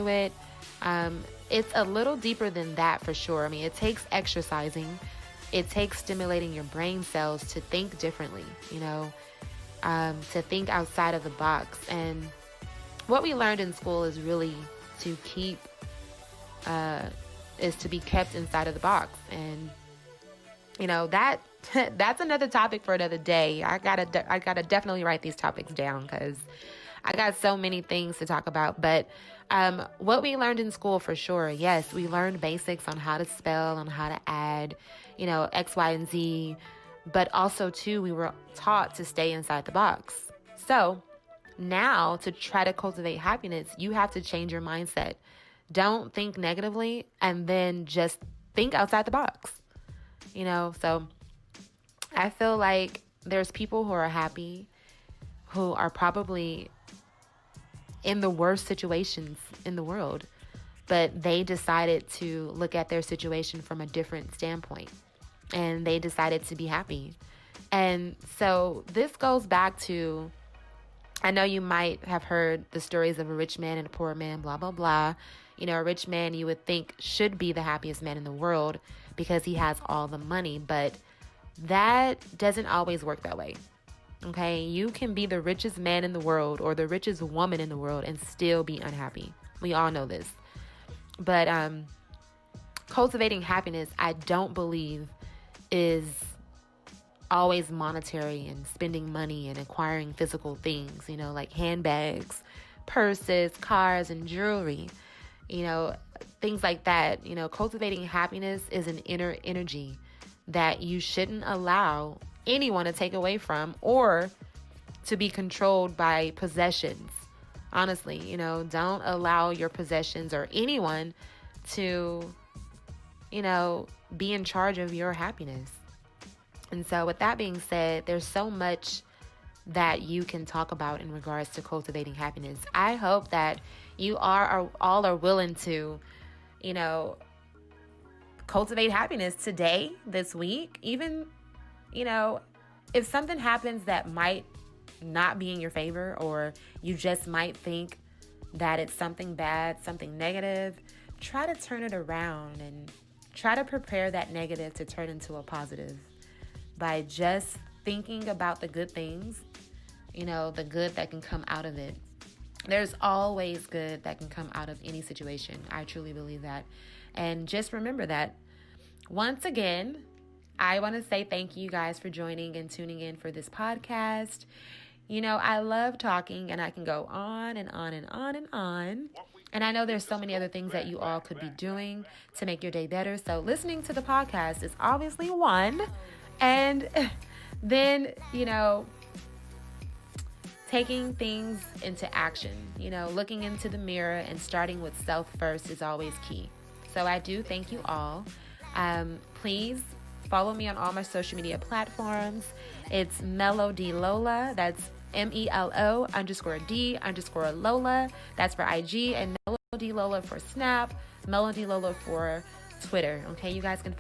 it. It's a little deeper than that for sure. I mean, it takes exercising. It takes stimulating your brain cells to think differently, to think outside of the box. And what we learned in school is really to is to be kept inside of the box. And, that that's another topic for another day. I gotta definitely write these topics down because I got so many things to talk about. But what we learned in school for sure, yes, we learned basics on how to spell, on how to add, X, Y, and Z. But also, too, we were taught to stay inside the box. So now to try to cultivate happiness, you have to change your mindset. Don't think negatively and then just think outside the box. So I feel like there's people who are happy who are probably in the worst situations in the world, but they decided to look at their situation from a different standpoint and they decided to be happy. And so this goes back to, I know you might have heard the stories of a rich man and a poor man, blah, blah, blah. A rich man you would think should be the happiest man in the world because he has all the money, but that doesn't always work that way. Okay, you can be the richest man in the world or the richest woman in the world and still be unhappy. We all know this. But cultivating happiness, I don't believe, is always monetary and spending money and acquiring physical things, like handbags, purses, cars, and jewelry, things like that. Cultivating happiness is an inner energy that you shouldn't allow anyone to take away from or to be controlled by possessions. Honestly, don't allow your possessions or anyone to, be in charge of your happiness. And so with that being said, there's so much that you can talk about in regards to cultivating happiness. I hope that you all are willing to, cultivate happiness today, this week, even, if something happens that might not be in your favor, or you just might think that it's something bad, something negative, try to turn it around and try to prepare that negative to turn into a positive by just thinking about the good things, the good that can come out of it. There's always good that can come out of any situation. I truly believe that. And just remember that. Once again, I want to say thank you guys for joining and tuning in for this podcast. I love talking and I can go on and on and on and on. And I know there's so many other things that you all could be doing to make your day better. So listening to the podcast is obviously one. And then, taking things into action, looking into the mirror and starting with self first is always key. So I do thank you all. Please follow me on all my social media platforms. It's Melody Lola. That's MELO_D_Lola. That's for IG, and Melody Lola for Snap, Melody Lola for Twitter. Okay, you guys can